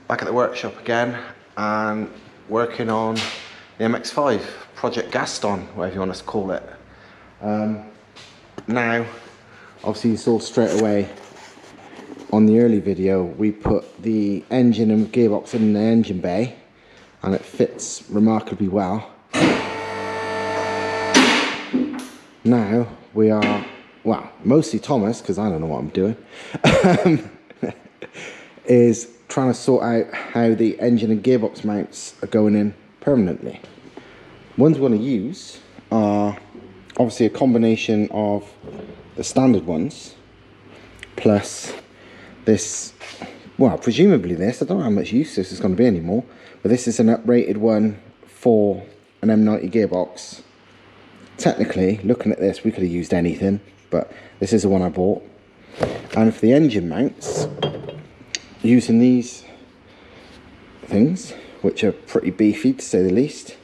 Back at the workshop again and working on the MX5, Project Gaston, whatever you want us to call it. Now, obviously you saw straight away on the early video, we put the engine and gearbox in the engine bay and it fits remarkably well. Now we are, well, mostly Thomas, because I don't know what I'm doing, is trying to sort out how the engine and gearbox mounts are going in permanently. Ones we want to use are obviously a combination of the standard ones plus this, well, presumably this, I don't know how much use this is going to be anymore, but this is an uprated one for an M90 gearbox. Technically, looking at this, we could have used anything, but this is the one I bought. And for the engine mounts, using these things, which are pretty beefy to say the least,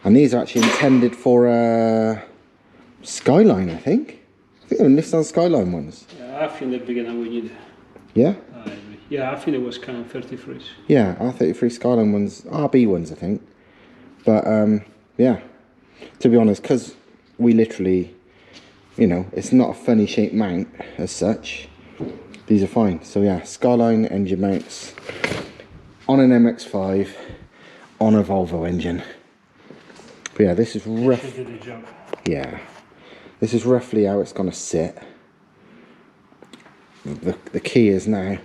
and these are actually intended for a Skyline, I think they're Nissan Skyline ones. Yeah, I think they're bigger than we need. Yeah? Yeah, I think it was kind of 33s. Yeah, R33 Skyline ones, RB ones I think. But yeah, to be honest, because we literally, you know, it's not a funny shaped mount as such, these are fine. So yeah, Skyline engine mounts on an MX5 on a Volvo engine. But yeah, this is rough. Yeah, this is roughly how it's gonna sit. The key is now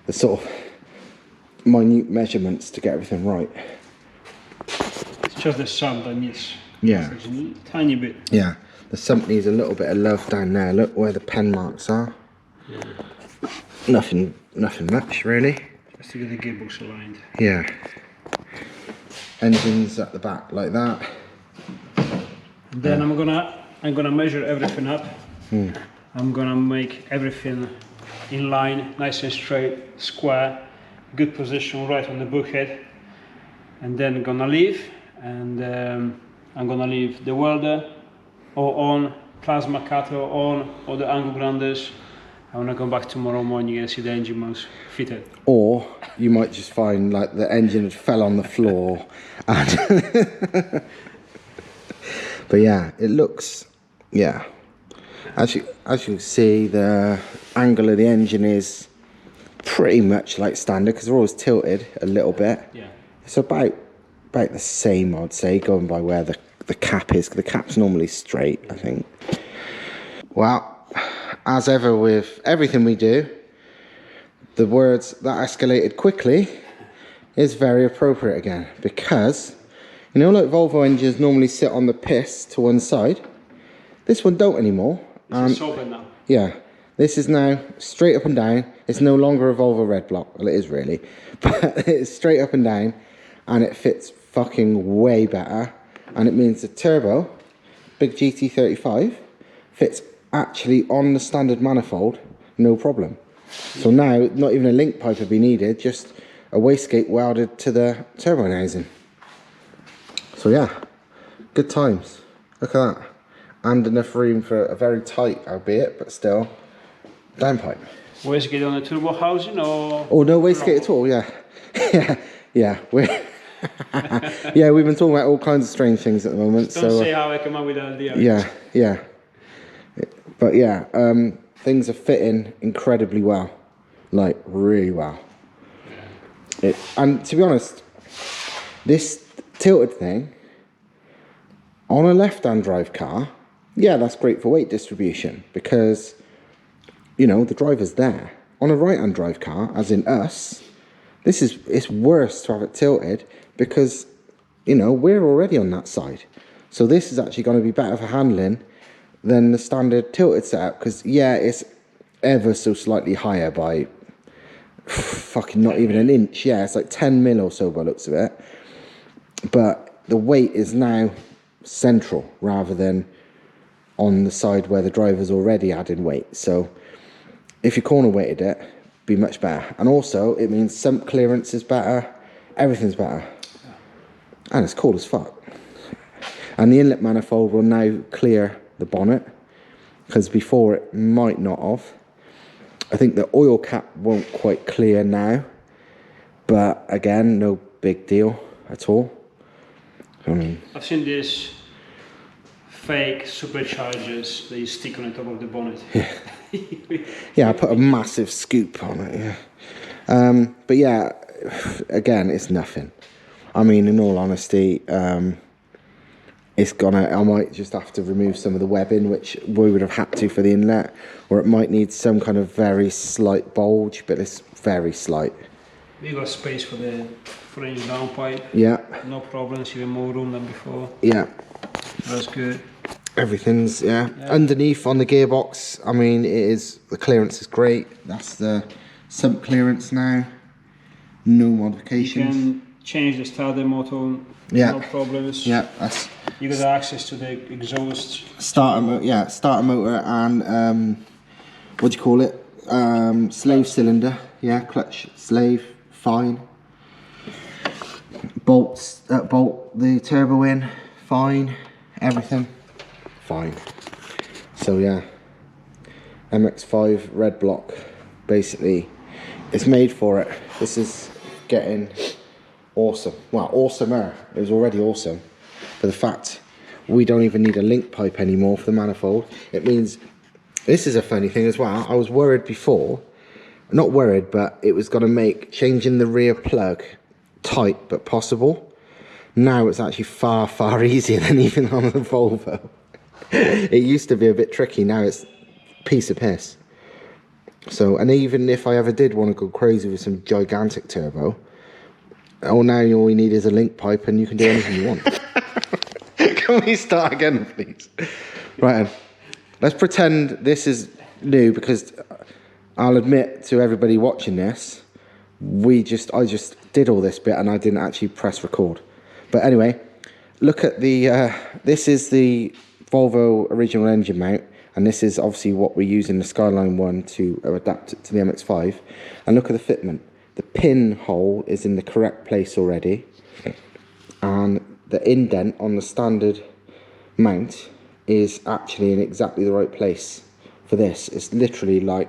the sort of minute measurements to get everything right. It's just the sump that needs, yeah, a tiny bit. Yeah, the sump needs a little bit of love down there. Look where the pen marks are. Yeah. Nothing much really. Just to get the gearbox aligned. Yeah. Engines at the back like that. And then I'm gonna measure everything up. I'm gonna make everything in line, nice and straight, square, good position right on the bulkhead, and then gonna leave, and I'm gonna leave the welder or on, plasma cutter on, or the angle grinders. I'm gonna come back tomorrow morning and see the engine mounts fitted. Or you might just find like the engine fell on the floor and but yeah, it looks, yeah, as you can see, the angle of the engine is pretty much like standard because they're always tilted a little bit. Yeah, it's about the same, I'd say, going by where the cap is. The cap's normally straight, I think. Well, as ever with everything we do, the words "that escalated quickly" is very appropriate again, because you know, like Volvo engines normally sit on the piss to one side, this one don't anymore. It's open now. Yeah, this is now straight up and down. It's no longer a Volvo Redblock. Well, it is really, but it's straight up and down, and it fits fucking way better. And it means the turbo, big GT35, fits actually on the standard manifold, no problem. So now, not even a link pipe would be needed, just a wastegate welded to the turbo housing. So yeah, good times. Look at that. And enough room for a very tight, albeit, but still, downpipe. Wastegate on the turbo housing or? Oh, no wastegate at all, yeah. yeah, yeah, we've been talking about all kinds of strange things at the moment. Don't say how I come up with that idea. Yeah. But yeah, things are fitting incredibly well. Like, really well. And to be honest, this tilted thing, on a left-hand drive car, yeah, that's great for weight distribution because, you know, the driver's there. On a right-hand drive car, as in us, it's worse to have it tilted because, you know, we're already on that side. So this is actually going to be better for handling than the standard tilted setup because, yeah, it's ever so slightly higher by fucking not even an inch. Yeah, it's like 10 mil or so by the looks of it. But the weight is now central rather than on the side where the driver's already adding weight. So if you corner weighted it, be much better. And also it means sump clearance is better, everything's better. And it's cool as fuck. And the inlet manifold will now clear the bonnet because before it might not have. I think the oil cap won't quite clear now, But again, no big deal at all. I mean, I've seen these fake superchargers that you stick on the top of the bonnet. yeah, I put a massive scoop on it, yeah. But yeah, again, it's nothing. I mean, in all honesty, it's gonna, I might just have to remove some of the webbing, which we would have had to for the inlet, or it might need some kind of very slight bulge, but it's very slight. We got space for the range downpipe. Yeah. No problems, even more room than before. Yeah. That's good. Everything's, yeah. Underneath on the gearbox, I mean, it is, the clearance is great. That's the sump clearance now. No modifications. You can change the starter motor. Yeah. No problems. Yeah, that's... You got access to the exhaust. Starter motor and, what do you call it? Slave cylinder. Yeah, clutch, slave, fine. Bolt the turbo in, fine. Everything, fine. So yeah, MX5 Redblock, basically, it's made for it. This is getting awesome. Well, awesomer. It was already awesome. For the fact we don't even need a link pipe anymore for the manifold. It means, this is a funny thing as well. I was worried before, not worried, but it was going to make changing the rear plug tight but possible. Now it's actually far easier than even on the Volvo. It used to be a bit tricky, now it's a piece of piss. So, and even if I ever did want to go crazy with some gigantic turbo, now all you need is a link pipe and you can do anything you want. Can we start again, please? Right, let's pretend this is new, because I'll admit to everybody watching this, I just did all this bit and I didn't actually press record. But anyway, look at the, this is the Volvo original engine mount, and this is obviously what we use in the Skyline one to adapt it to the MX5. And look at the fitment. The pin hole is in the correct place already, and the indent on the standard mount is actually in exactly the right place for this. It's literally like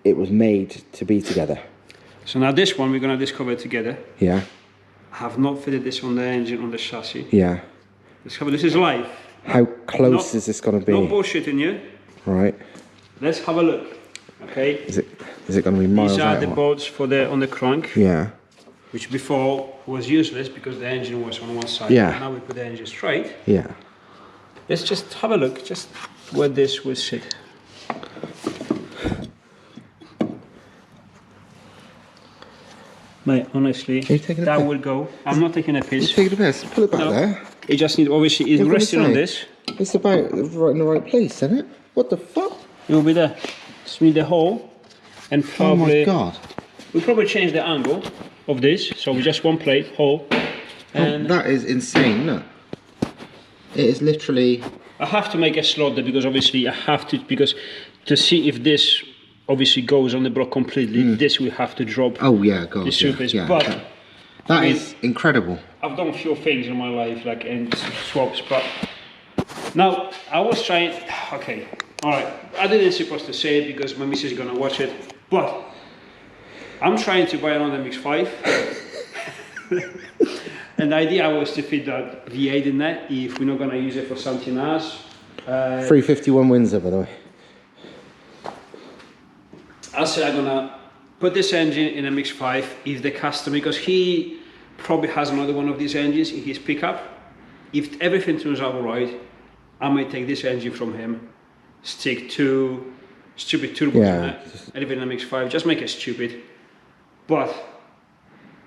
it was made to be together. So now this one we're going to discover together. Yeah. I have not fitted this on the engine, on the chassis. Yeah. Discover, this is live. How close is this going to be? No bullshitting you. Right. Let's have a look. Okay. Is it going to be miles These are out the bolts for the on the crank. Yeah. Which before was useless because the engine was on one side. Yeah. Now we put the engine straight. Yeah. Let's just have a look, just where this will sit. Mate, honestly, that will go. I'm not taking a piss. Take the piss. Pull it back there. It just needs, obviously, it's resting on this. It's about right in the right place, isn't it? What the fuck? It will be there. Just need the hole, and probably. Oh my god. We'll probably change the angle of this, so we just one plate hole. And that is insane. Look. It is literally. I have to make a slot there because obviously I have to, because to see if this obviously goes on the block completely, this we have to drop. Oh yeah, God. The surface, yeah, but that is incredible. I've done a few things in my life, like and swaps, but now I was trying. Okay, all right. I didn't supposed to say it because my missus is gonna watch it, but I'm trying to buy another MX5. And the idea was to fit that V8 in there if we're not gonna use it for something else. 351 Windsor, by the way. I said I'm gonna put this engine in a MX5 if the customer, because he probably has another one of these engines in his pickup. If everything turns out right, I might take this engine from him, stick two stupid turbos in it, and leave it in a MX5, just make it stupid. But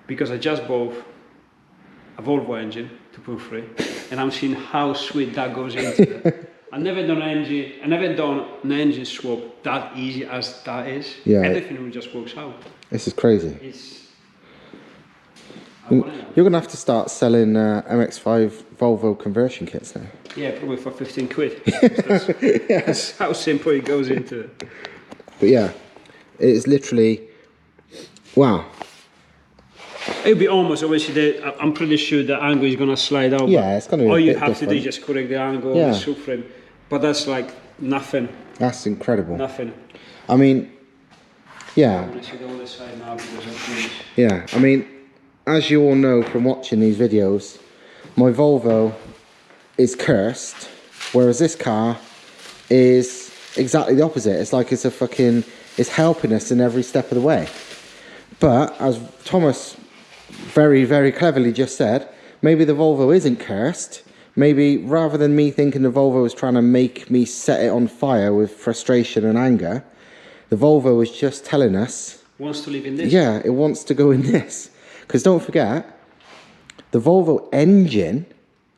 because I just bought a Volvo engine 2.3, and I'm seeing how sweet that goes into it. I've never done an engine swap that easy as that is. Yeah. Everything just works out. This is crazy. You're going to have to start selling MX5 Volvo conversion kits now. Yeah, probably for 15 quid. That's how simple it goes into it. But yeah, it is literally, wow. It'll be almost, obviously, I'm pretty sure the angle is going to slide out. Yeah, it's going to be all a you bit have different. to do is just correct the angle of the subframe. But that's like nothing. That's incredible. Nothing. I mean, yeah. I'm going to see the other side now because of this. Yeah, I mean, as you all know from watching these videos, my Volvo is cursed, whereas this car is exactly the opposite. It's like it's it's helping us in every step of the way. But as Thomas very, very cleverly just said, maybe the Volvo isn't cursed. Maybe rather than me thinking the Volvo is trying to make me set it on fire with frustration and anger, the Volvo is just telling us... Wants to live in this? Yeah, it wants to go in this. Because don't forget, the Volvo engine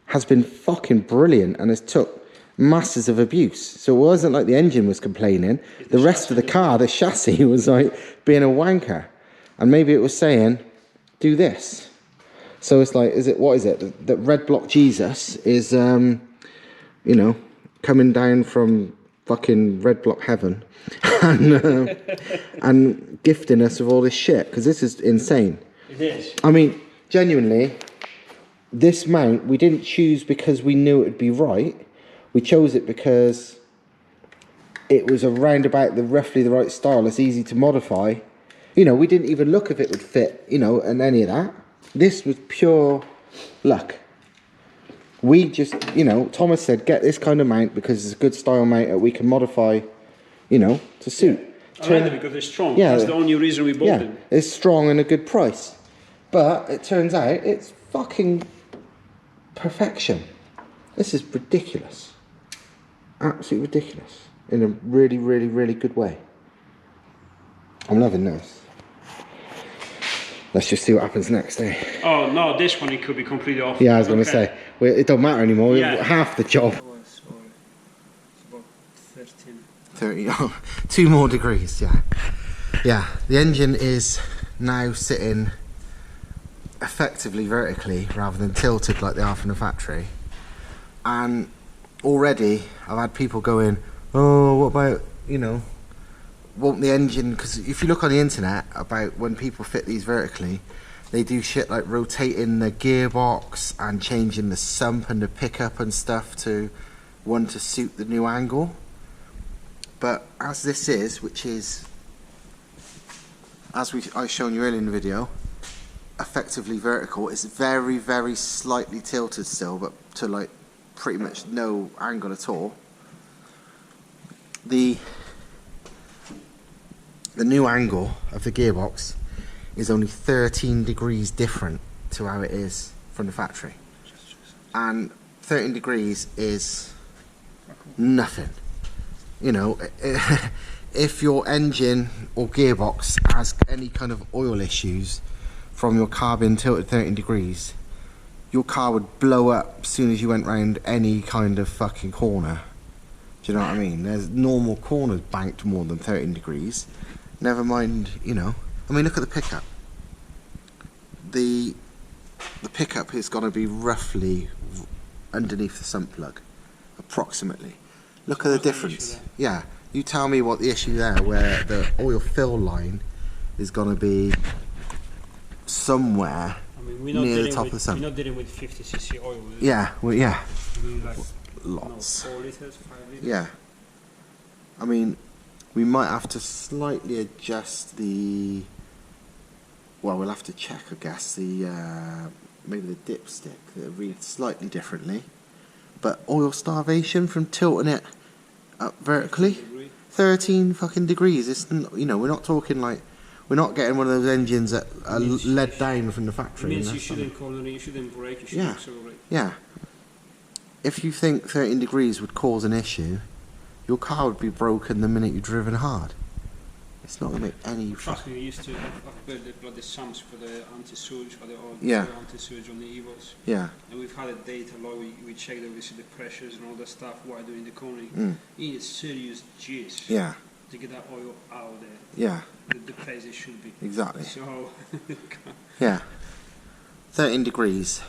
has been fucking brilliant and has took masses of abuse. So it wasn't like the engine was complaining. The rest of the car, the chassis, was like being a wanker. And maybe it was saying, do this. So it's like, what is it? That Redblock Jesus is, you know, coming down from fucking Redblock heaven and gifting us with all this shit, because this is insane. It is. I mean, genuinely, this mount we didn't choose because we knew it would be right. We chose it because it was around about roughly the right style. It's easy to modify. You know, we didn't even look if it would fit, you know, and any of that. This was pure luck. We just, you know, Thomas said, get this kind of mount because it's a good style mount that we can modify, you know, to suit. I like it because it's strong. Yeah, that's the only reason we bought it. It's strong and a good price. But it turns out it's fucking perfection. This is ridiculous. Absolutely ridiculous. In a really, really, really good way. I'm loving this. Let's just see what happens next, eh? Oh no, this one it could be completely off. Yeah, I was going to say, it don't matter anymore. Yeah. Half the job. It's about 13. 30, oh, 2 more degrees, yeah. Yeah, the engine is now sitting effectively vertically rather than tilted like they are from the factory. And already I've had people going, oh, what about, you know, won't the engine, because if you look on the internet about when people fit these vertically, they do shit like rotating the gearbox and changing the sump and the pickup and stuff to one to suit the new angle. But as this is, which is, as I've shown you earlier in the video, effectively vertical, it's very, very slightly tilted still, but to like pretty much no angle at all. The new angle of the gearbox is only 13 degrees different to how it is from the factory. And 13 degrees is nothing. You know, if your engine or gearbox has any kind of oil issues from your car being tilted 13 degrees, your car would blow up as soon as you went round any kind of fucking corner. Do you know what I mean? There's normal corners banked more than 13 degrees. Never mind, you know. I mean, look at the pickup. The pickup is going to be roughly underneath the sump plug, approximately. Look at the difference. Yeah, you tell me what the issue there, where the oil fill line is going to be somewhere near the top of the sump. We're not dealing with 50cc oil. Yeah, well, yeah. Like, lots. 4 litres, 5 litres. Yeah. I mean, we might have to slightly adjust the... Well, we'll have to check, I guess, the maybe the dipstick that reads slightly differently. But oil starvation from tilting it up vertically, 13 fucking degrees. It's, you know, we're not talking like, we're not getting one of those engines that are led down from the factory. It means you shouldn't corner, you shouldn't brake, you should accelerate. Yeah. If you think 13 degrees would cause an issue, your car would be broken the minute you've driven hard. It's not going to make any... Trust me, we used to upgrade the bloody sumps for the anti-sewage, for the anti-sewage on the Evos. Yeah. And we've had a data log, we checked obviously the pressures and all that stuff while doing the cornering. It's serious jizz. Yeah. To get that oil out there. Yeah. The place it should be. Exactly. So... Yeah. 13 degrees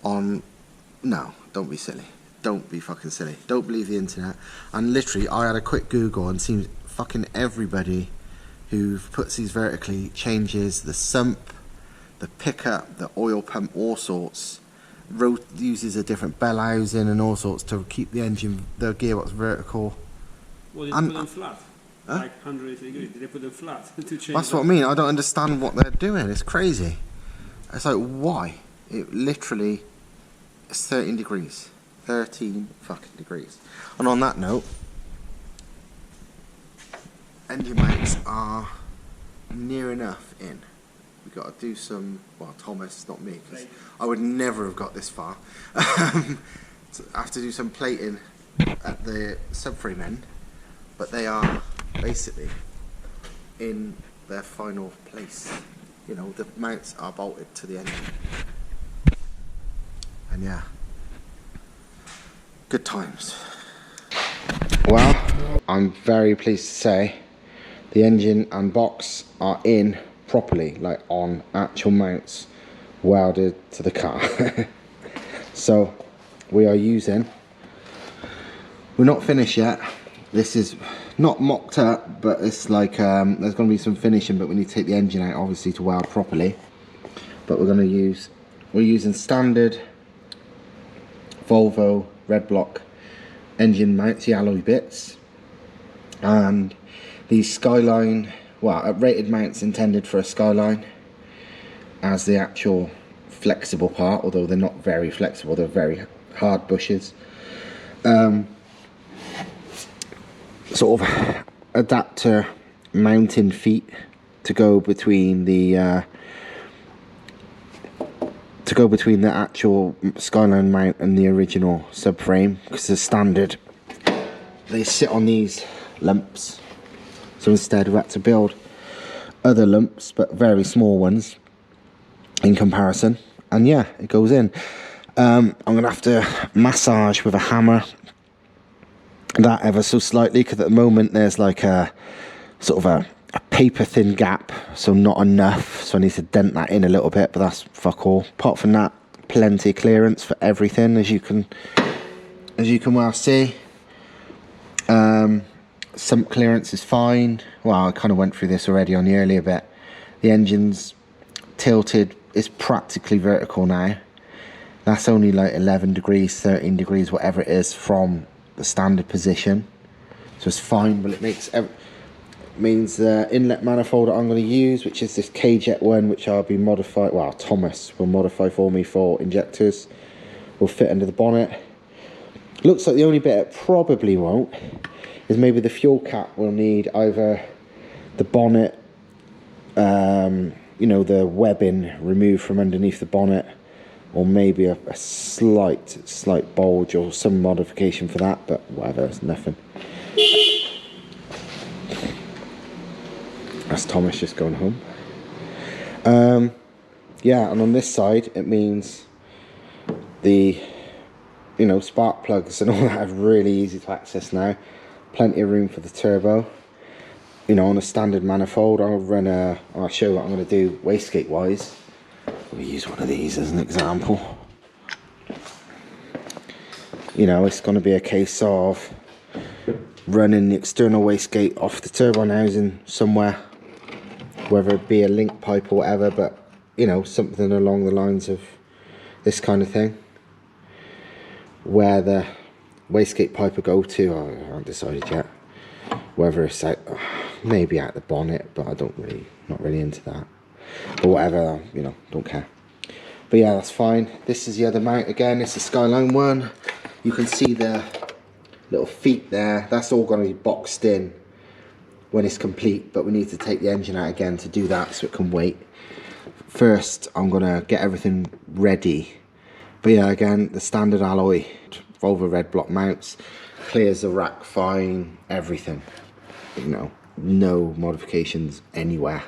on... No, don't be silly. Don't be fucking silly. Don't believe the internet. And literally, I had a quick Google and seems fucking everybody who puts these vertically changes the sump, the pickup, the oil pump, all sorts. Uses a different bell housing and all sorts to keep the engine, the gearbox vertical. Well, did they put them flat? Huh? Like 180 degrees. Did they put them flat to change? That's what I mean. I don't understand what they're doing. It's crazy. It's like, why? It literally is 13 degrees. 13 fucking degrees. And on that note, engine mounts are near enough in. We've got to do some, well, Thomas, not me, because I would never have got this far. So I have to do some plating at the subframe end, but they are basically in their final place. You know, the mounts are bolted to the engine. And yeah, good times. Well, I'm very pleased to say the engine and box are in properly, like on actual mounts welded to the car. So we are using, we're not finished yet. This is not mocked up, but it's like there's going to be some finishing, but we need to take the engine out obviously to weld properly. But we're using standard Volvo Redblock engine mounts, the alloy bits, and these Skyline, well, uprated mounts intended for a Skyline as the actual flexible part, although they're not very flexible, they're very hard bushes. Sort of adapter mounting feet to go between the actual Skyline mount and the original subframe, because the standard they sit on these lumps. So instead we had to build other lumps, but very small ones in comparison. And yeah, it goes in. I'm gonna have to massage with a hammer that ever so slightly, because at the moment there's like a sort of a paper thin gap, so not enough, so I need to dent that in a little bit, but that's fuck all. Apart from that, plenty of clearance for everything, as you can well see. Sump clearance is fine. Well, I kind of went through this already on the earlier bit. The engine's tilted, it's practically vertical now. That's only like 11 degrees, 13 degrees, whatever it is from the standard position, so it's fine. But it means the inlet manifold that I'm going to use, which is this K-Jet one, which I'll be modified, well, Thomas will modify for me for injectors, will fit under the bonnet. Looks like the only bit it probably won't is maybe the fuel cap will need either the bonnet, you know, the webbing removed from underneath the bonnet, or maybe a slight bulge or some modification for that, but whatever, it's nothing. That's Thomas just going home. Yeah, and on this side it means the, you know, spark plugs and all that are really easy to access now. Plenty of room for the turbo. You know, on a standard manifold, I'll show you what I'm going to do wastegate wise. We'll use one of these as an example. You know, it's going to be a case of running the external wastegate off the turbine housing somewhere, whether it be a link pipe or whatever, but you know, something along the lines of this kind of thing. Where the wastegate pipe will go to, I haven't decided yet. Whether it's out, maybe out the bonnet, but I not really into that. But whatever, you know, don't care. But yeah, that's fine. This is the other mount again. It's the Skyline one. You can see the little feet there. That's all going to be boxed in when it's complete, but we need to take the engine out again to do that, so it can wait. First, I'm going to get everything ready. But yeah, again, the standard alloy Volvo Redblock mounts, clears the rack fine, everything. You know, no modifications anywhere.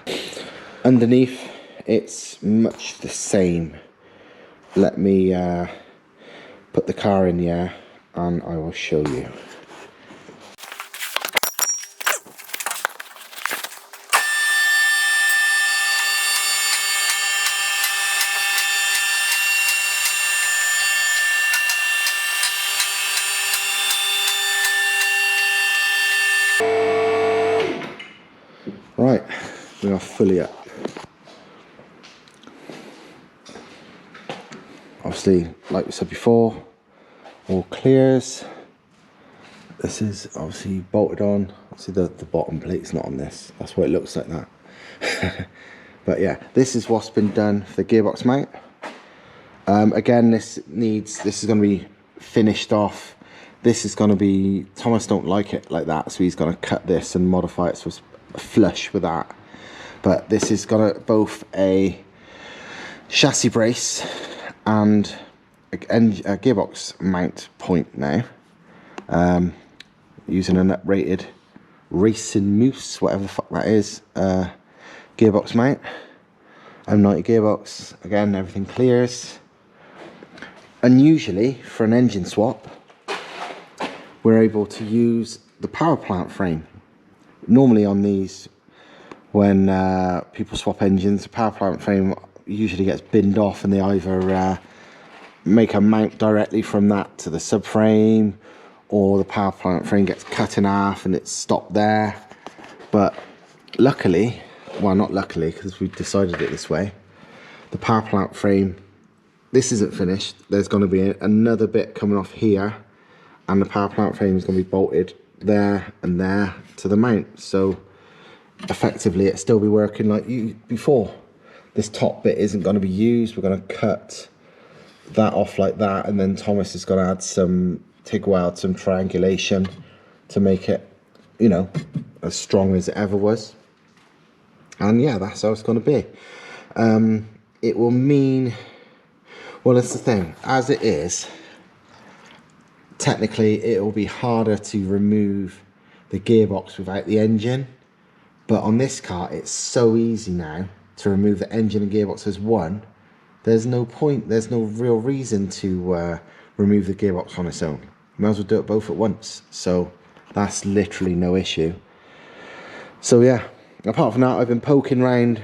Underneath, it's much the same. Let me put the car in the air and I will show you. Right, we are fully up. Obviously, like we said before, all clears. This is obviously bolted on. Obviously the bottom plate's not on this. That's why it looks like that. But yeah, this is what's been done for the gearbox mount. Again, this is going to be finished off. This is going to be, Thomas don't like it like that, so he's going to cut this and modify it so it's flush with that. But this is got both a chassis brace and a gearbox mount point now. Using an uprated Racing Moose, whatever the fuck that is, gearbox mount. M90 gearbox, again, everything clears. And usually for an engine swap, we're able to use the power plant frame. Normally on these, when people swap engines, the power plant frame usually gets binned off, and they either make a mount directly from that to the subframe, or the power plant frame gets cut in half and it's stopped there. But luckily, well, not luckily, because we've decided it this way, the power plant frame, this isn't finished. There's going to be another bit coming off here, and the power plant frame is going to be bolted there and there to the mount. So effectively it'll still be working like before. This top bit isn't going to be used. We're going to cut that off like that, and then Thomas is going to add some TIG weld, some triangulation to make it, you know, as strong as it ever was. And yeah, that's how it's going to be. It will mean, well, it's the thing, as it is, technically it will be harder to remove the gearbox without the engine. But on this car, it's so easy now to remove the engine and gearbox as one. There's no point, there's no real reason to remove the gearbox on its own. You might as well do it both at once. So that's literally no issue. So yeah, apart from that, I've been poking around,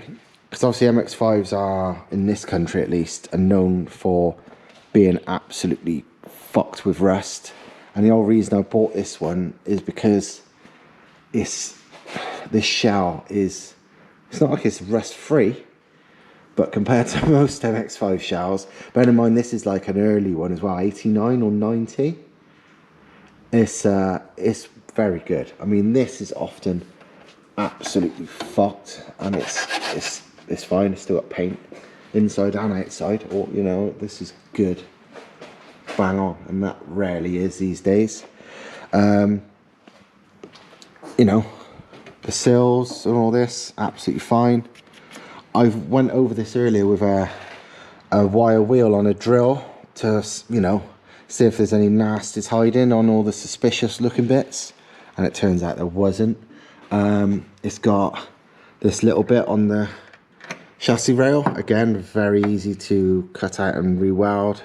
because obviously MX5s are, in this country at least, are known for being absolutely fucked with rust. And the whole reason I bought this one is because this shell is, it's not like it's rust free, but compared to most MX5 shells, bear in mind this is like an early one as well, 89 or 90. It's very good. I mean, this is often absolutely fucked, and it's fine. It's still got paint inside and outside, or you know, this is good, bang on, and that rarely is these days. You know, the sills and all this, absolutely fine. I went over this earlier with a wire wheel on a drill to, you know, see if there's any nasties hiding on all the suspicious looking bits, and it turns out there wasn't. It's got this little bit on the chassis rail, again, very easy to cut out and re-weld,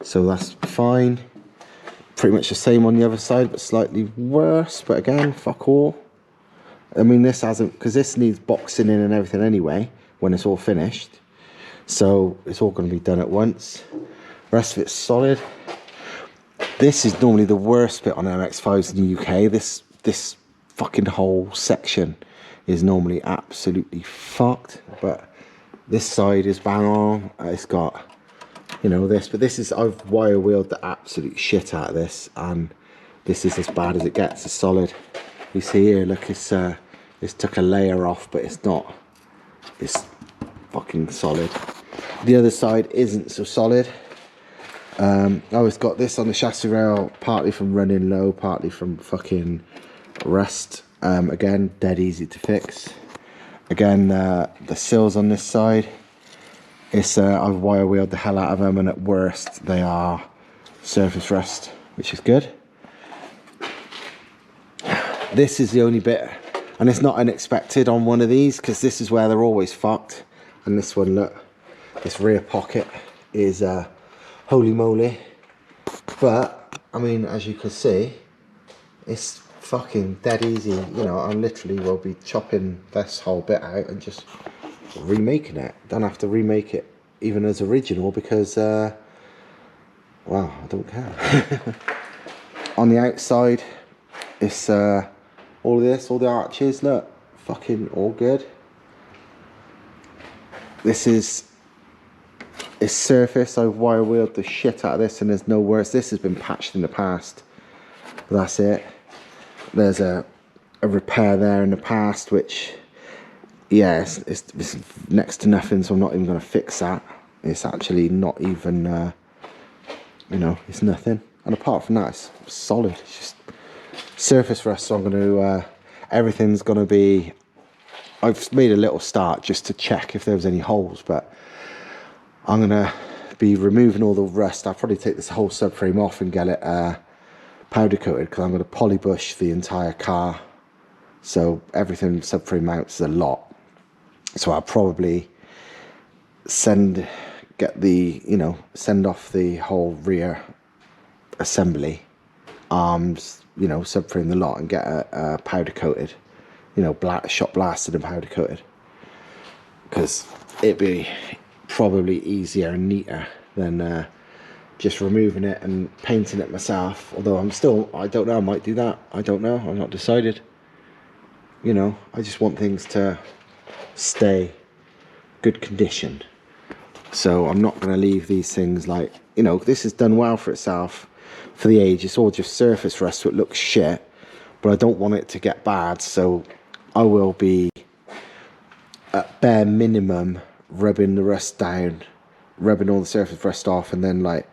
so that's fine. Pretty much the same on the other side, but slightly worse, but again, fuck all. I mean, this hasn't, because this needs boxing in and everything anyway when it's all finished, so it's all going to be done at once. The rest of it's solid. This is normally the worst bit on MX5s in the UK. This fucking whole section is normally absolutely fucked, but this side is bang on. It's got, you know, this, but this is, I've wire wheeled the absolute shit out of this, and this is as bad as it gets. It's solid. You see here, look, it's took a layer off, but it's not, it's fucking solid. The other side isn't so solid. I've got this on the chassis rail, partly from running low, partly from fucking rust. Again, dead easy to fix. Again, the sills on this side, it's I've wire wheeled the hell out of them, and at worst they are surface rust, which is good. This is the only bit, and it's not unexpected on one of these, because this is where they're always fucked. And this one, look, this rear pocket is holy moly. But I mean, as you can see, it's fucking dead easy. You know, I literally will be chopping this whole bit out and just remaking it. Don't have to remake it even as original, because well, I don't care. On the outside, it's all of this, all the arches, look, fucking all good. This is, it's surface. I've wire wheeled the shit out of this, and there's no worse. This has been patched in the past, but that's it. There's a repair there in the past, which yeah, it's next to nothing, so I'm not even going to fix that. It's actually not even, you know, it's nothing. And apart from that, it's solid. It's just surface rust, so I'm going to, everything's going to be, I've made a little start just to check if there was any holes, but I'm going to be removing all the rust. I'll probably take this whole subframe off and get it powder coated, because I'm going to polybush the entire car. So everything subframe mounts a lot. So I'll probably send off the whole rear assembly, arms, you know, subframe the lot and get a powder coated, you know, shot blasted and powder coated, because it'd be probably easier and neater than just removing it and painting it myself. Although I don't know, I might do that. I don't know, I'm not decided. You know, I just want things to stay good condition. So I'm not going to leave these things like, you know, this is done well for itself for the age. It's all just surface rust, so it looks shit, but I don't want it to get bad. So I will be at bare minimum rubbing the rust down, rubbing all the surface rust off, and then like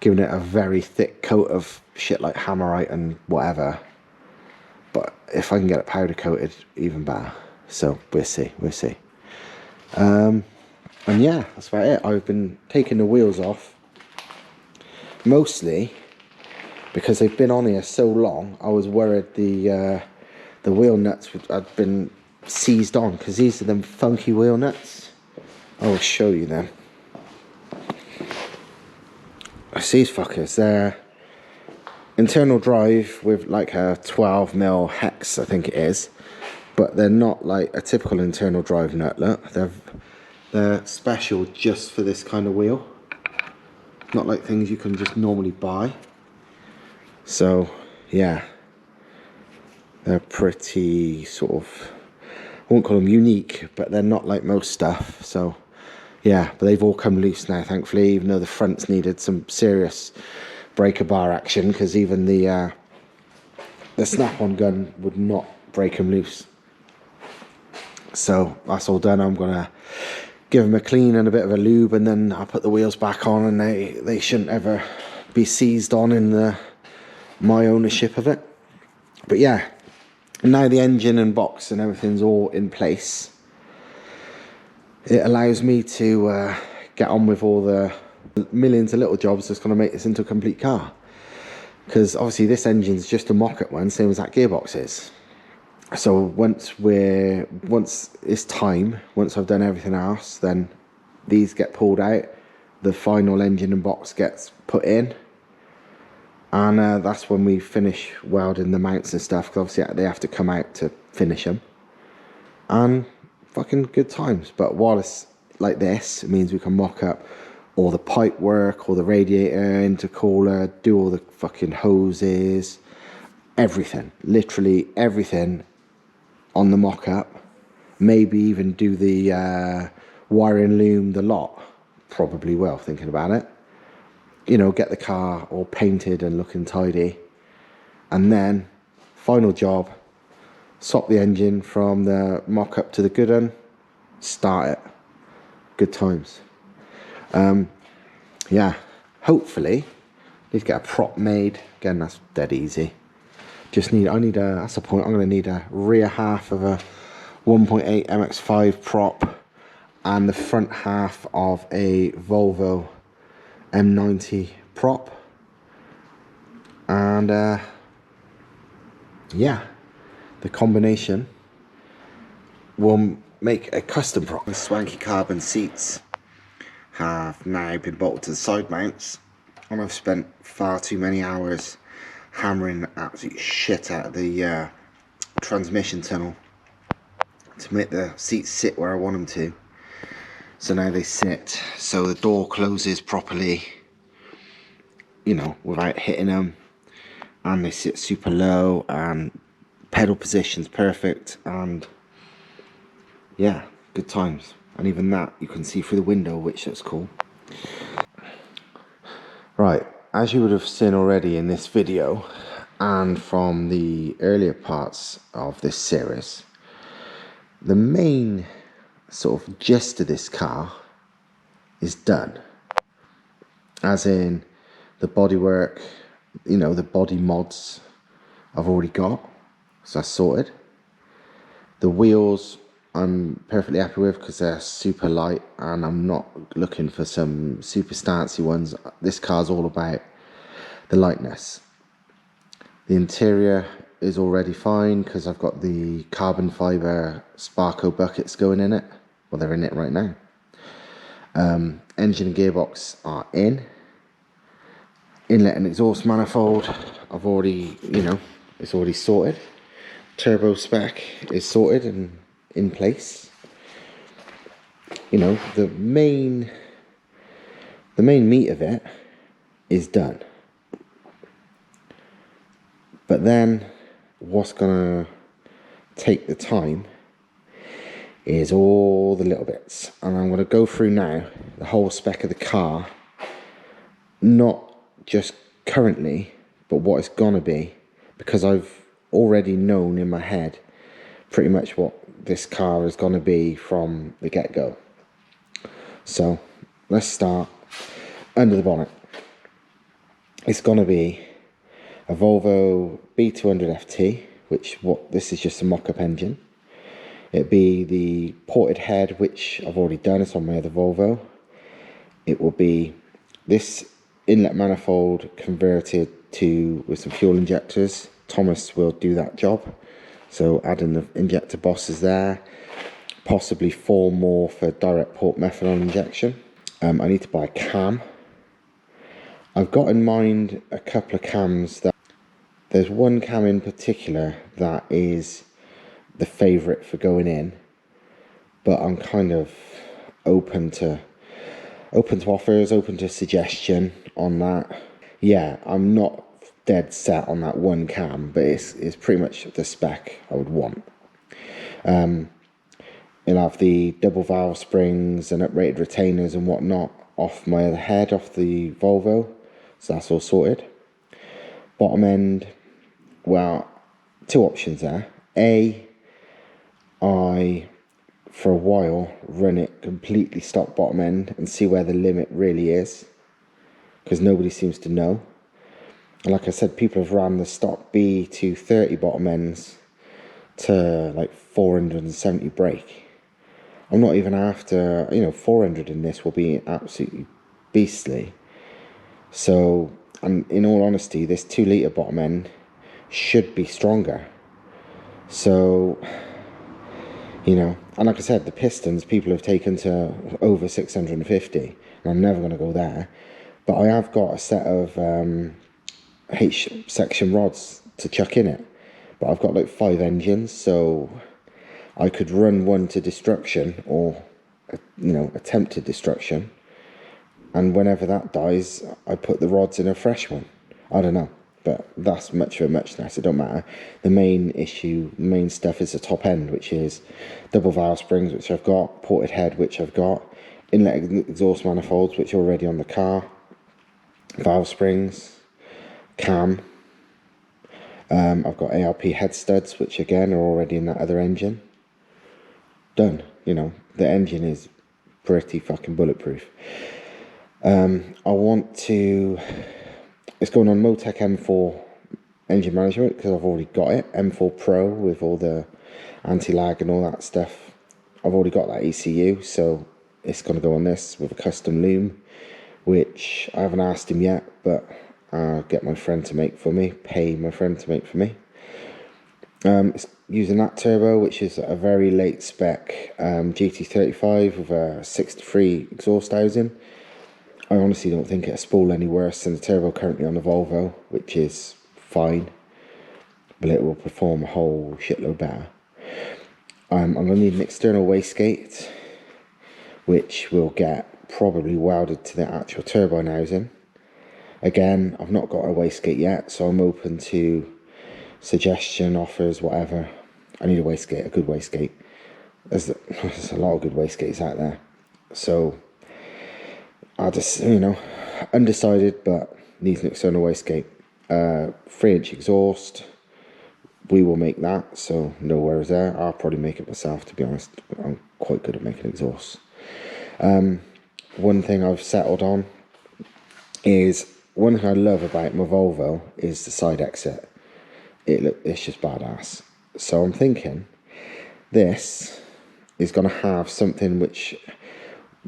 giving it a very thick coat of shit like Hammerite and whatever. But if I can get it powder coated, even better. So we'll see. And yeah, that's about it. I've been taking the wheels off, mostly because they've been on here so long. I was worried the wheel nuts had been seized on, because these are them funky wheel nuts. I will show you them. It's these fuckers. They're internal drive with like a 12mm hex, I think it is, but they're not like a typical internal drive nut. Look, they're special just for this kind of wheel, not like things you can just normally buy. So yeah, they're pretty sort of, I won't call them unique, but they're not like most stuff. So yeah, but they've all come loose now, thankfully, even though the fronts needed some serious breaker bar action, because even the snap-on gun would not break them loose. So that's all done. I'm gonna give them a clean and a bit of a lube, and then I'll put the wheels back on, and they shouldn't ever be seized on in my ownership of it. But yeah, now the engine and box and everything's all in place, it allows me to get on with all the millions of little jobs that's going to make this into a complete car. Because obviously this engine's just a mock-up one, same as that gearbox is. So once it's time, once I've done everything else, then these get pulled out, the final engine and box gets put in, and that's when we finish welding the mounts and stuff, because obviously they have to come out to finish them. And fucking good times. But while it's like this, it means we can mock up all the pipe work, all the radiator, intercooler, do all the fucking hoses, everything, literally everything on the mock-up. Maybe even do the wiring loom, the lot. Probably will, thinking about it. You know, get the car all painted and looking tidy. And then, final job, swap the engine from the mock-up to the good one, start it. Good times. Yeah, hopefully need to get a prop made. Again, that's dead easy. That's the point, I'm going to need a rear half of a 1.8 MX5 prop and the front half of a Volvo M90 prop. And yeah, the combination will make a custom prop. The swanky carbon seats have now been bolted to the side mounts, and I've spent far too many hours hammering absolute shit out of the transmission tunnel to make the seats sit where I want them to. So now they sit so the door closes properly, you know, without hitting them, and they sit super low, and pedal position's perfect, and yeah, good times. And even that you can see through the window, which looks cool. Right, as you would have seen already in this video and from the earlier parts of this series, the main sort of gist of this car is done. As in the bodywork, you know, the body mods I've already got, so that's sorted. The wheels I'm perfectly happy with because they're super light and I'm not looking for some super stancy ones. This car's all about the lightness. The interior is already fine because I've got the carbon fibre Sparco buckets going in it. Well, they're in it right now. Engine and gearbox are in. Inlet and exhaust manifold, I've already, you know, it's already sorted. Turbo spec is sorted and in place. You know, the main meat of it is done. But then what's gonna take the time is all the little bits, and I'm gonna go through now the whole spec of the car, not just currently, but what it's gonna be, because I've already known in my head pretty much what this car is gonna be from the get-go. So let's start under the bonnet. It's gonna be a Volvo B200 FT, this is just a mock-up engine. It'd be the ported head, which I've already done, it's on my other Volvo. It will be this inlet manifold converted to with some fuel injectors. Thomas will do that job, so adding the injector bosses there, possibly 4 more for direct port methanol injection. I need to buy a cam. I've got in mind a couple of cams. There's one cam in particular that is the favourite for going in, but I'm kind of open to offers, open to suggestion on that. Yeah, I'm not dead set on that one cam, but it's pretty much the spec I would want. It'll have the double valve springs and uprated retainers and whatnot off my other head, off the Volvo, so that's all sorted. Bottom end, well, 2 options there. I, for a while, run it completely stock bottom end and see where the limit really is, because nobody seems to know. And like I said, people have ran the stock B230 bottom ends to like 470 brake. I'm not even after, 400 in this will be absolutely beastly. So, and in all honesty, this 2 litre bottom end should be stronger. So, and like I said, the pistons people have taken to over 650, and I'm never going to go there. But I have got a set of H section rods to chuck in it. But I've got like 5 engines, so I could run one to destruction or, attempted destruction. And whenever that dies, I put the rods in a fresh one. I don't know. But that's much of a muchness, it don't matter. The main stuff is the top end, which is double valve springs, which I've got, ported head, which I've got, inlet exhaust manifolds, which are already on the car, valve springs, cam. I've got ARP head studs, which again are already in that other engine. Done, the engine is pretty fucking bulletproof. It's going on Motec M4 engine management because I've already got it. M4 Pro with all the anti-lag and all that stuff. I've already got that ECU, so it's going to go on this with a custom loom, which I haven't asked him yet, but I'll get my friend to make for me, pay my friend to make for me. It's using that turbo, which is a very late spec GT35 with a 63 exhaust housing. I honestly don't think it'll spool any worse than the turbo currently on the Volvo, which is fine, but it will perform a whole shitload better. I'm going to need an external wastegate, which will get probably welded to the actual turbine housing. Again, I've not got a wastegate yet, so I'm open to suggestion, offers, whatever. I need a wastegate, a good wastegate. There's a lot of good wastegates out there, so I just, undecided, but needs an external wastegate. 3-inch exhaust, we will make that, so no worries there. I'll probably make it myself, to be honest. I'm quite good at making exhausts. One thing I've settled on is, one thing I love about my Volvo is the side exit. It's just badass. So I'm thinking this is going to have something which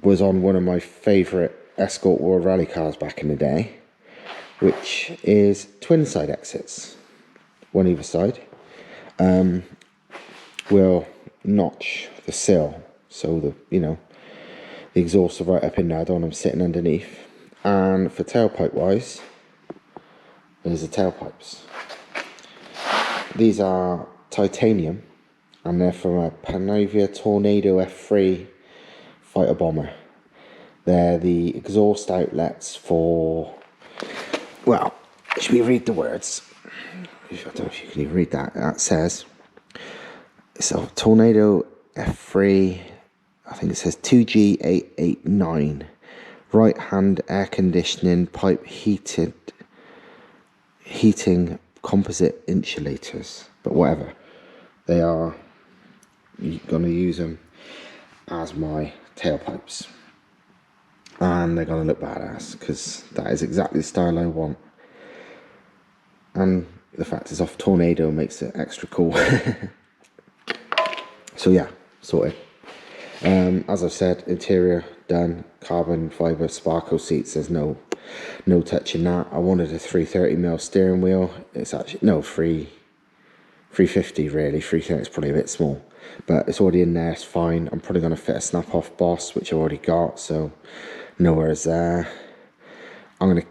was on one of my favourite Escort World Rally cars back in the day, which is twin side exits, one either side. Will notch the sill, so the exhausts are right up in there. I don't want them sitting underneath. And for tailpipe wise, there's the tailpipes. These are titanium, and they're from a Panavia Tornado F3 fighter bomber. They're the exhaust outlets for, well, should we read the words? I don't know if you can even read that. That says, so Tornado F3, I think it says 2G889, right hand air conditioning pipe heating composite insulators. But whatever, they are, you're going to use them as my tailpipes, and they're going to look badass, because that is exactly the style I want, and the fact it's off Tornado makes it extra cool. So yeah, sorted. As I've said, interior done, carbon fibre Sparko seats, there's no touching that. I wanted a 330mm steering wheel. It's actually, no, 350 really. 330 is probably a bit small, but it's already in there, it's fine. I'm probably going to fit a snap-off Boss, which I've already got, so no worries there. I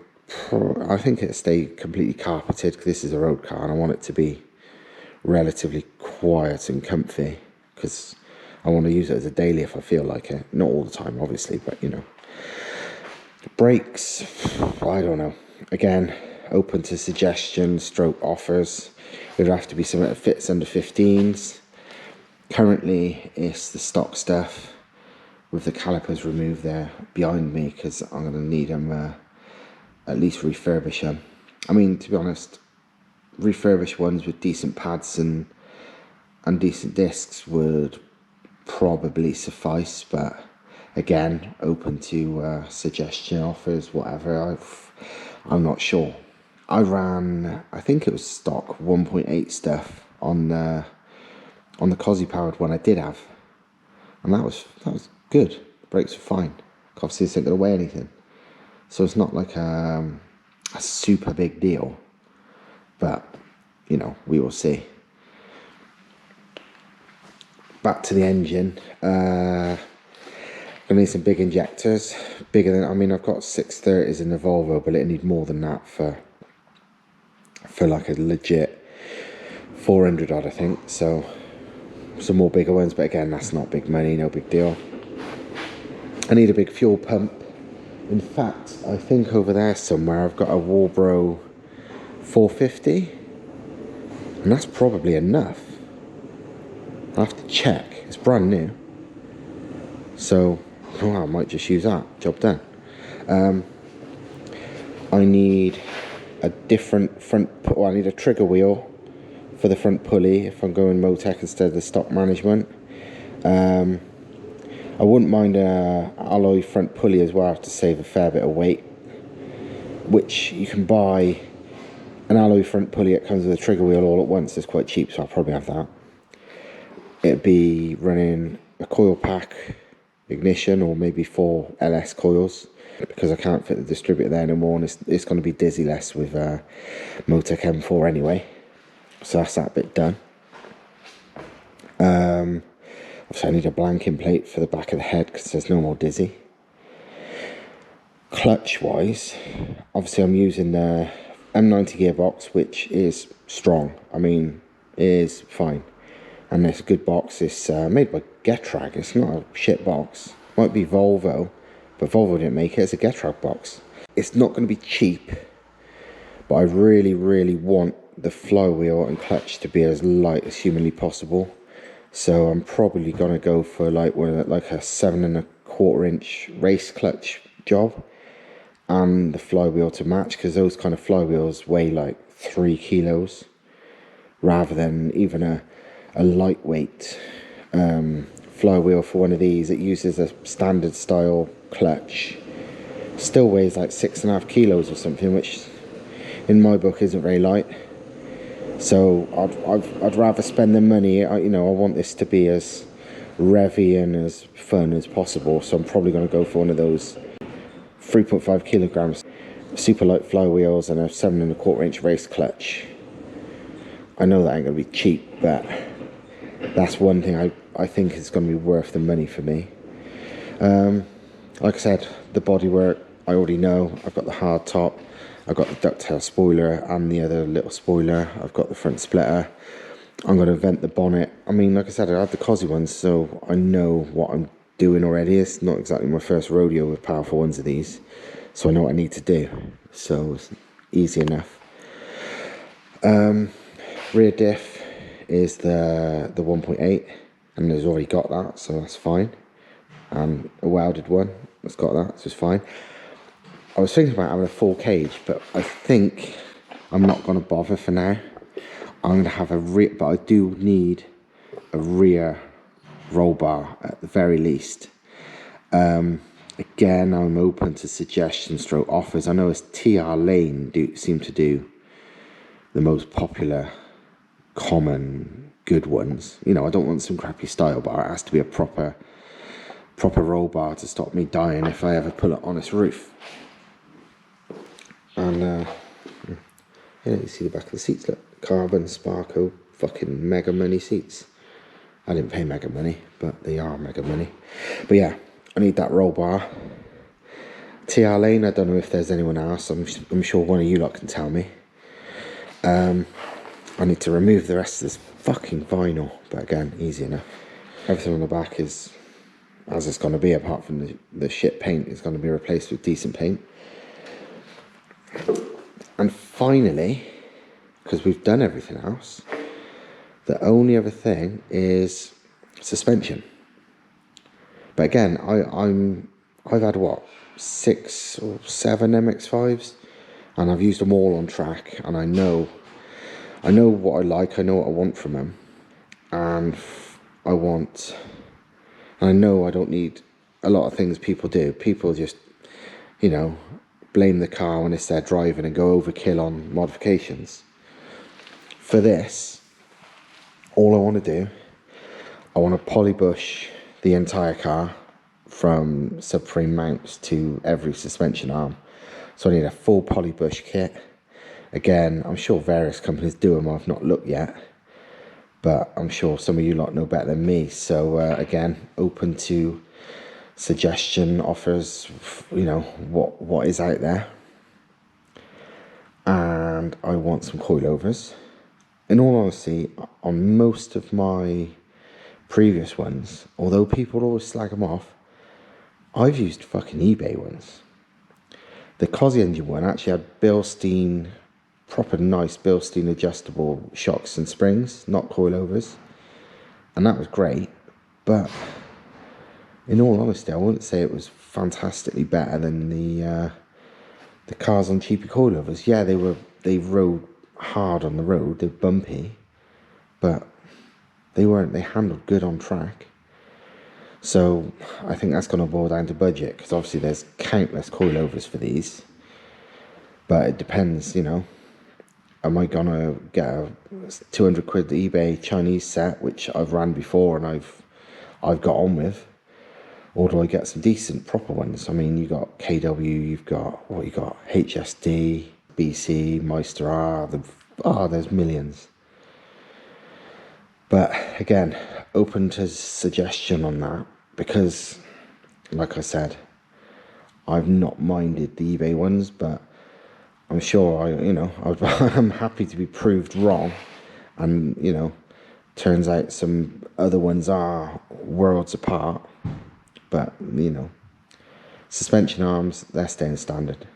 think it'll stay completely carpeted, because this is a road car and I want it to be relatively quiet and comfy, because I want to use it as a daily if I feel like it. Not all the time, obviously, but Brakes, I don't know. Again, open to suggestions, stroke offers. It would have to be something that fits under 15s. Currently, it's the stock stuff with the calipers removed there behind me, because I'm going to need them at least refurbish them. I mean, to be honest, refurbished ones with decent pads and decent discs would probably suffice, but again, open to suggestion offers, whatever. I'm not sure. I ran, I think it was stock 1.8 stuff on the Cosy powered one I did have, and that was good. The brakes were fine. Obviously, it's not going to weigh anything, so it's not like a super big deal, but we will see. Back to the engine. I need some big injectors, bigger than, I've got 630s in the Volvo, but it need more than that for like a legit 400 odd, I think. So some more bigger ones, but again, that's not big money, no big deal. I need a big fuel pump. In fact, I think over there somewhere I've got a Warbro 450, and that's probably enough. I'll have to check. It's brand new, so I might just use that. Job done. I need a different front. I need a trigger wheel for the front pulley if I'm going Motec instead of the stock management. I wouldn't mind a alloy front pulley as well to save a fair bit of weight, which you can buy an alloy front pulley that comes with a trigger wheel all at once. It's quite cheap, so I'll probably have that. It'd be running a coil pack ignition, or maybe 4 LS coils, because I can't fit the distributor there anymore, and it's going to be dizzy less with Motec M4 anyway. So that's that bit done. Obviously I need a blanking plate for the back of the head, because there's no more dizzy. Clutch wise, obviously I'm using the M90 gearbox, which is strong. It is fine, and it's a good box. It's made by Getrag. It's not a shit box. Might be Volvo, but Volvo didn't make it. It's a Getrag box. It's not going to be cheap, but I really, really want the flywheel and clutch to be as light as humanly possible. So I'm probably going to go for like a 7¼ inch race clutch job, and the flywheel to match, because those kind of flywheels weigh like 3 kilos, rather than even a lightweight flywheel for one of these. It uses a standard style clutch, still weighs like 6.5 kilos or something, which in my book isn't very light. So I'd rather spend the money. I want this to be as revvy and as fun as possible, so I'm probably going to go for one of those 3.5 kilograms super light flywheels and a 7.25 inch race clutch. I know that ain't going to be cheap, but that's one thing I think is going to be worth the money for me. Like I said, the bodywork I already know. I've got the hard top, I've got the ducktail spoiler and the other little spoiler, I've got the front splitter. I'm going to vent the bonnet. I mean, like I said, I had the Cosy ones, so I know what I'm doing already. It's not exactly my first rodeo with powerful ones of these, so I know what I need to do, so it's easy enough. Rear diff is the 1.8, and it's already got that, so that's fine. And a welded one that's got that, so it's fine. I was thinking about having a full cage, but I think I'm not going to bother for now. I'm going to have a rear, but I do need a roll bar at the very least. Again, I'm open to suggestions stroke offers. I know as TR Lane seem to do the most popular, common, good ones. I don't want some crappy style bar. It has to be a proper roll bar to stop me dying if I ever pull it on its roof. And yeah, you see the back of the seats, look. Carbon, Sparko, fucking mega money seats. I didn't pay mega money, but they are mega money. But yeah, I need that roll bar. TR Lane, I don't know if there's anyone else. I'm sure one of you lot can tell me. I need to remove the rest of this fucking vinyl, but again, easy enough. Everything on the back is as it's going to be, apart from the shit paint is going to be replaced with decent paint. And finally, because we've done everything else, the only other thing is suspension. But again, I've had what, 6 or 7 MX5s, and I've used them all on track, and I know what I like, I know what I want from them, and I know I don't need a lot of things people do. People just, blame the car when it's there driving and go overkill on modifications. For this, all I want to do, I want to polybush the entire car from subframe mounts to every suspension arm. So I need a full polybush kit. Again, I'm sure various companies do them. I've not looked yet, but I'm sure some of you lot know better than me. So again, open to suggestion offers, what is out there. And I want some coilovers. In all honesty, on most of my previous ones, although people always slag them off, I've used fucking eBay ones. The Cosy engine one actually had Bilstein, proper nice Bilstein adjustable shocks and springs, not coilovers, and that was great. But in all honesty, I wouldn't say it was fantastically better than the cars on cheaper coilovers. Yeah, they rode hard on the road, they're bumpy, but they handled good on track. So I think that's going to boil down to budget, because obviously there's countless coilovers for these, but it depends, am I going to get a 200 quid eBay Chinese set, which I've ran before and I've got on with, or do I get some decent proper ones? I mean, you got KW, you've got HSD, BC, Meister R, there's millions. But again, open to suggestion on that, because like I said, I've not minded the eBay ones, but I'm sure I'm happy to be proved wrong, and turns out some other ones are worlds apart. But suspension arms, they're staying standard.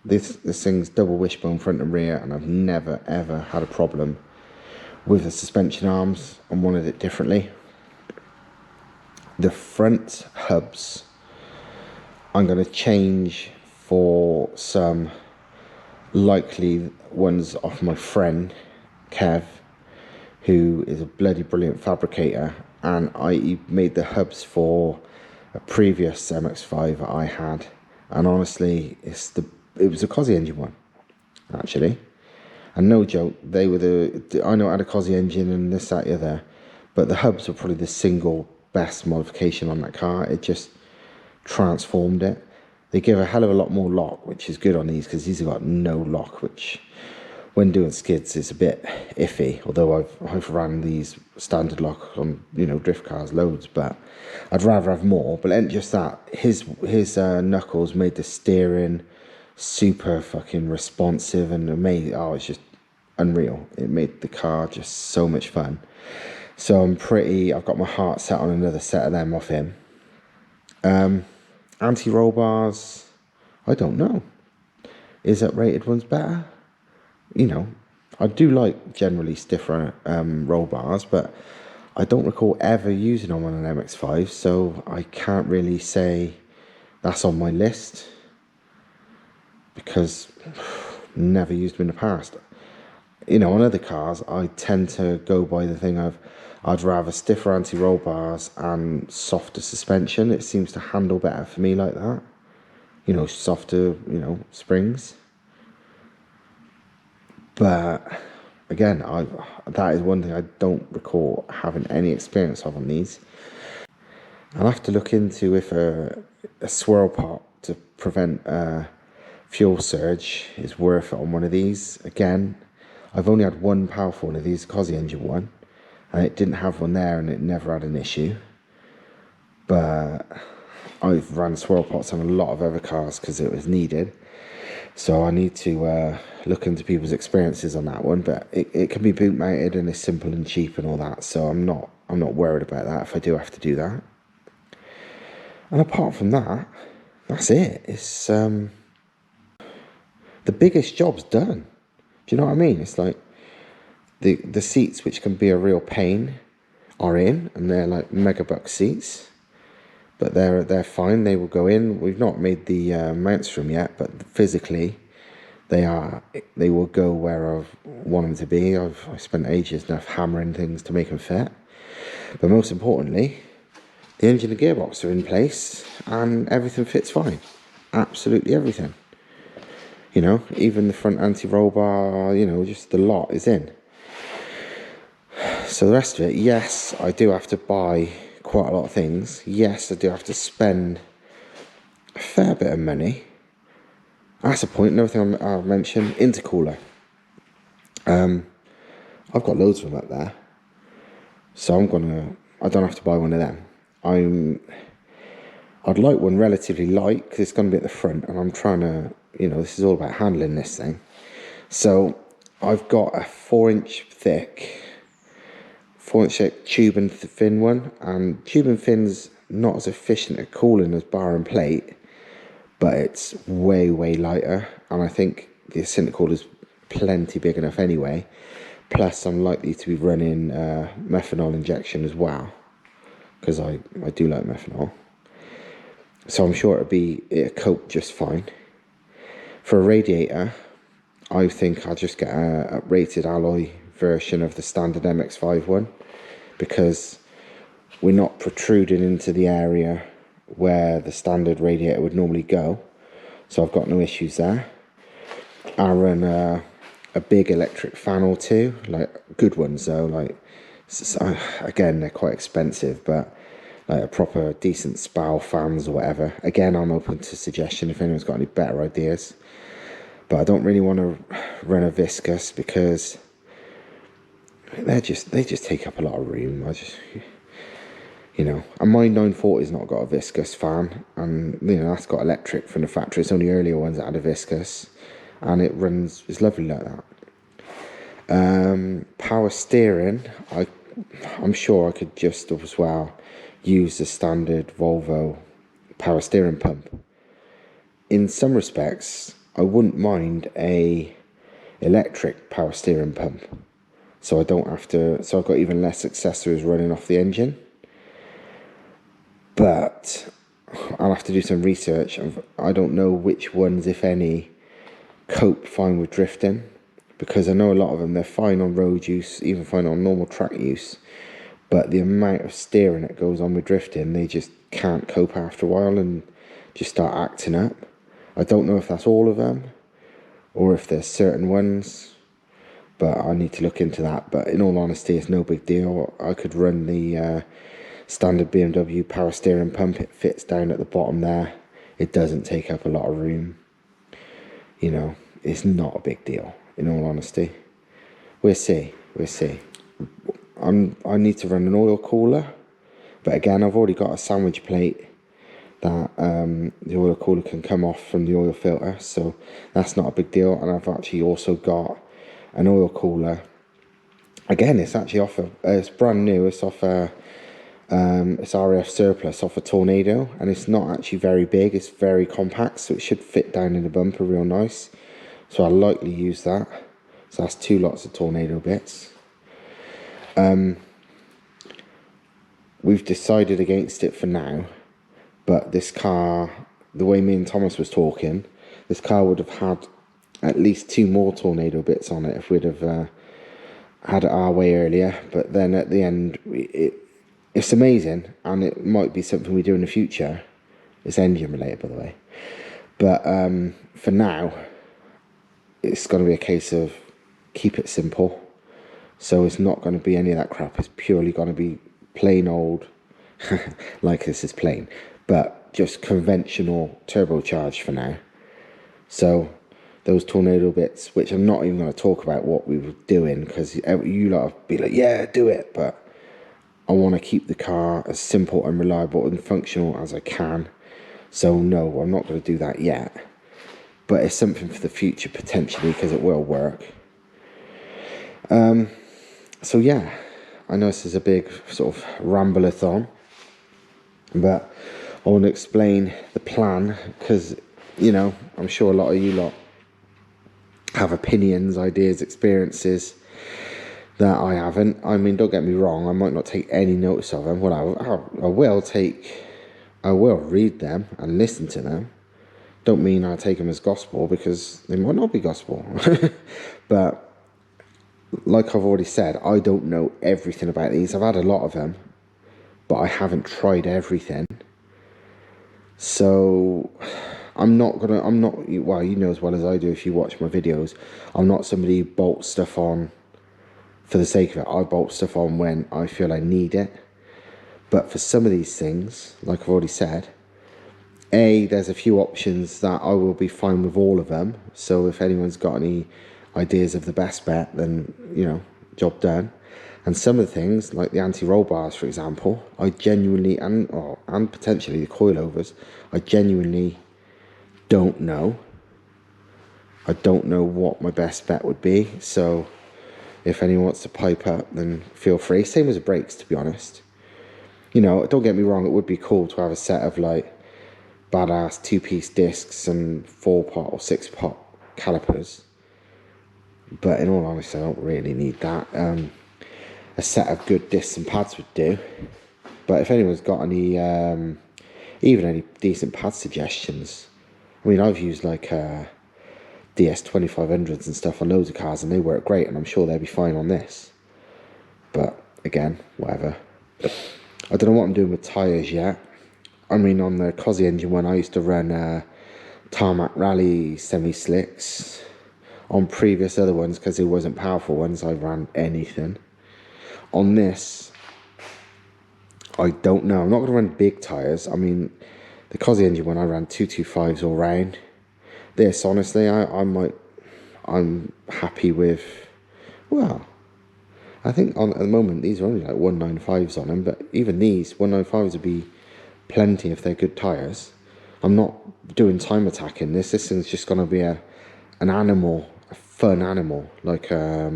This thing's double wishbone front and rear, and I've never ever had a problem with the suspension arms. I wanted it differently. The front hubs, I'm going to change for some likely ones off my friend Kev. who is a bloody brilliant fabricator, and he made the hubs for a previous MX5 I had, and honestly, it was a Cosy engine one, actually. And no joke, they were I know it had a Cosy engine and this, that, the other, but the hubs were probably the single best modification on that car. It just transformed it. They give a hell of a lot more lock, which is good on these, because these have got no lock, which when doing skids is a bit iffy. Although I've ran these standard lock on, you know, drift cars loads, but I'd rather have more. But then just that, his knuckles made the steering super fucking responsive and amazing. Oh, it's just unreal. It made the car just so much fun. So I've got my heart set on another set of them off him. Anti-roll bars, I don't know. Is uprated ones better? You know, I do like generally stiffer roll bars, but I don't recall ever using them on an MX5, so I can't really say that's on my list, because never used them in the past. You know, on other cars, I tend to go by the thing of I'd rather stiffer anti-roll bars and softer suspension. It seems to handle better for me like that. You know, softer, you know, springs. But again, that is one thing I don't recall having any experience of on these. I'll have to look into if a swirl pot to prevent fuel surge is worth it on one of these. Again, I've only had one powerful one of these, Cosy engine one, and it didn't have one there and it never had an issue. But I've ran swirl pots on a lot of other cars because it was needed. So I need to look into people's experiences on that one. But it can be boot mounted and it's simple and cheap and all that. So I'm not worried about that if I do have to do that. And apart from that, that's it. It's the biggest job's done. Do you know what I mean? It's like the seats, which can be a real pain, are in, and they're like megabuck seats. But they're fine. They will go in. We've not made the mounts for them yet, but physically, they will go where I want them to be. I've spent ages now hammering things to make them fit. But most importantly, the engine and gearbox are in place, and everything fits fine. Absolutely everything. You know, even the front anti-roll bar, you know, just the lot is in. So the rest of it, yes, I do have to buy quite a lot of things. Yes, I do have to spend a fair bit of money. That's a point. Another thing I'll mention, intercooler. I've got loads of them up there, so I don't have to buy one of them. I'd like one relatively light because it's going to be at the front, and I'm trying to, you know, this is all about handling this thing. So I've got a 4-inch thick tube and fin one, and tube and fin's not as efficient at cooling as bar and plate, but it's way lighter, and I think the intercooler is plenty big enough anyway. Plus I'm likely to be running methanol injection as well, because I do like methanol, so I'm sure it'll cope just fine. For a radiator, I think I'll just get a rated alloy version of the standard MX5 one, because we're not protruding into the area where the standard radiator would normally go, so I've got no issues there. I run a big electric fan or two, like good ones though, like again they're quite expensive, but like a proper decent spow fans or whatever. Again, I'm open to suggestion if anyone's got any better ideas, but I don't really want to run a viscous because they just take up a lot of room. You know, and my 940's not got a viscous fan, and you know that's got electric from the factory. It's only earlier ones that had a viscous, and it's lovely like that. Power steering, I'm sure I could just as well use the standard Volvo power steering pump. In some respects, I wouldn't mind a electric power steering pump, so I don't have to. So I've got even less accessories running off the engine. But I'll have to do some research. I don't know which ones, if any, cope fine with drifting, because I know a lot of them, they're fine on road use, even fine on normal track use, but the amount of steering that goes on with drifting, they just can't cope after a while and just start acting up. I don't know if that's all of them or if there's certain ones, but I need to look into that. But in all honesty, it's no big deal. I could run the standard BMW power steering pump. It fits down at the bottom there. It doesn't take up a lot of room. You know, it's not a big deal, in all honesty. We'll see. I need to run an oil cooler, but again, I've already got a sandwich plate that the oil cooler can come off from the oil filter, so that's not a big deal. And I've actually also got an oil cooler. Again, it's actually off it's brand new. It's off it's RAF surplus off a Tornado, and it's not actually very big. It's very compact, so it should fit down in the bumper real nice. So I'll likely use that. So that's 2 lots of Tornado bits. We've decided against it for now, but this car, the way me and Thomas was talking, this car would have had at least 2 more Tornado bits on it if we'd have had it our way earlier. But then at the end, it's amazing, and it might be something we do in the future. It's engine related, by the way. But for now, it's going to be a case of keep it simple. So it's not going to be any of that crap. It's purely going to be plain old, like this is plain, but just conventional turbocharged for now. So those Tornado bits, which I'm not even going to talk about what we were doing, because you lot will be like, yeah, do it. But I want to keep the car as simple and reliable and functional as I can. So no, I'm not going to do that yet. But it's something for the future potentially, because it will work. So yeah, I know this is a big sort of ramble-a-thon, but I want to explain the plan, because, you know, I'm sure a lot of you lot have opinions, ideas, experiences that I haven't. I mean, don't get me wrong, I might not take any notice of them. Well, I will read them and listen to them. Don't mean I take them as gospel, because they might not be gospel. But like I've already said, I don't know everything about these. I've had a lot of them, but I haven't tried everything. So well, you know as well as I do if you watch my videos, I'm not somebody who bolts stuff on for the sake of it. I bolt stuff on when I feel I need it. But for some of these things, like I've already said, there's a few options that I will be fine with all of them. So if anyone's got any ideas of the best bet, then, you know, job done. And some of the things, like the anti-roll bars, for example, I genuinely, and potentially the coilovers, I genuinely don't know. I don't know what my best bet would be. So if anyone wants to pipe up, then feel free. Same as the brakes, to be honest. You know, don't get me wrong, it would be cool to have a set of like badass 2-piece discs and 4-pot or 6-pot calipers. But in all honesty, I don't really need that. A set of good discs and pads would do. But if anyone's got any, even any decent pad suggestions, I mean, I've used like DS2500s and stuff on loads of cars, and they work great, and I'm sure they'll be fine on this. But again, whatever. I don't know what I'm doing with tyres yet. I mean, on the Cosy engine one, I used to run Tarmac Rally semi-slicks. On previous other ones, because it wasn't powerful ones, I ran anything. On this, I don't know. I'm not going to run big tyres. I mean, the Cosy engine one, I ran 225s all round. This, honestly, I'm happy with, well, I think at the moment, these are only like 195s on them, but even these 195s would be plenty if they're good tyres. I'm not doing time attack in this. This thing's just going to be an animal, a fun animal, like I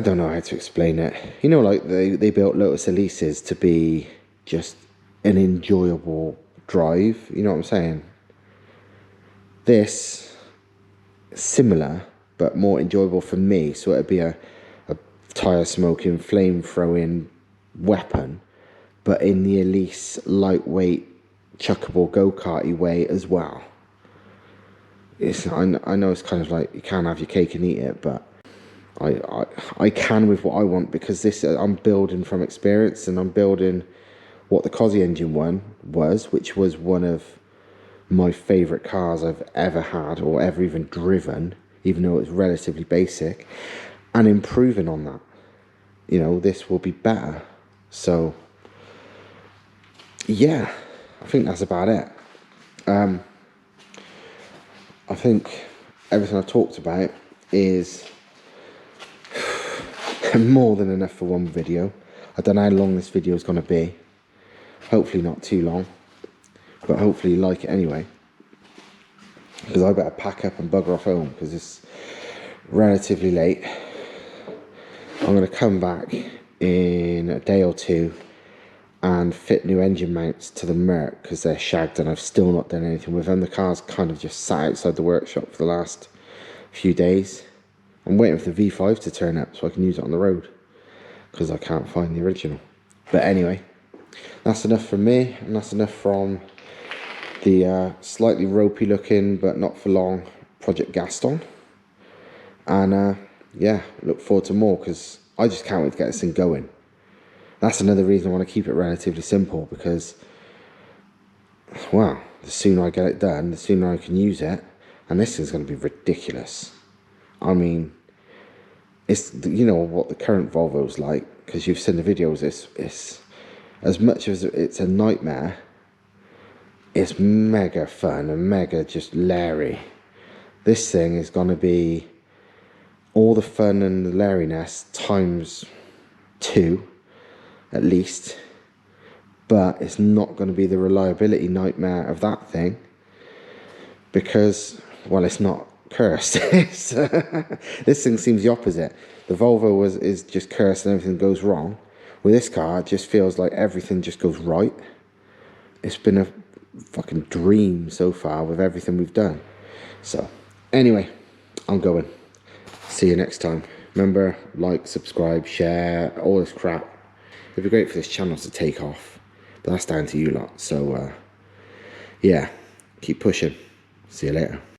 don't know how to explain it. You know, like they built Lotus Elises to be just an enjoyable drive. You know what I'm saying? This, similar, but more enjoyable for me. So it'd be a tyre smoking, flame throwing weapon, but in the Elise lightweight, chuckable, go-karty way as well. I know it's kind of like you can't have your cake and eat it, but I can with what I want, because this I'm building from experience, and I'm building what the Cosy engine one was, which was one of my favourite cars I've ever had or ever even driven, even though it's relatively basic, and improving on that. You know, this will be better. So yeah, I think that's about it. I think everything I've talked about is more than enough for one video. I don't know how long this video is going to be. Hopefully not too long, but hopefully you like it anyway, because I better pack up and bugger off home because it's relatively late. I'm going to come back in a day or two and fit new engine mounts to the Merc because they're shagged and I've still not done anything with them. The car's kind of just sat outside the workshop for the last few days. I'm waiting for the V5 to turn up so I can use it on the road, because I can't find the original. But anyway, that's enough from me, and that's enough from the slightly ropey looking but not for long Project Gaston. And yeah, look forward to more, because I just can't wait to get this thing going. That's another reason I want to keep it relatively simple, because, well, the sooner I get it done, the sooner I can use it. And this thing's going to be ridiculous. I mean, it's, you know what the current Volvo's like, because you've seen the videos. It's as much as it's a nightmare, it's mega fun and mega just leery. This thing is going to be all the fun and the leeriness times 2 at least, but it's not going to be the reliability nightmare of that thing, because, well, it's not cursed. This thing seems the opposite. The Volvo is just cursed and everything goes wrong. With this car, it just feels like everything just goes right. It's been a fucking dream so far with everything we've done. So anyway, I'm going. See you next time. Remember, like, subscribe, share, all this crap. It'd be great for this channel to take off, but that's down to you lot. So yeah, keep pushing. See you later.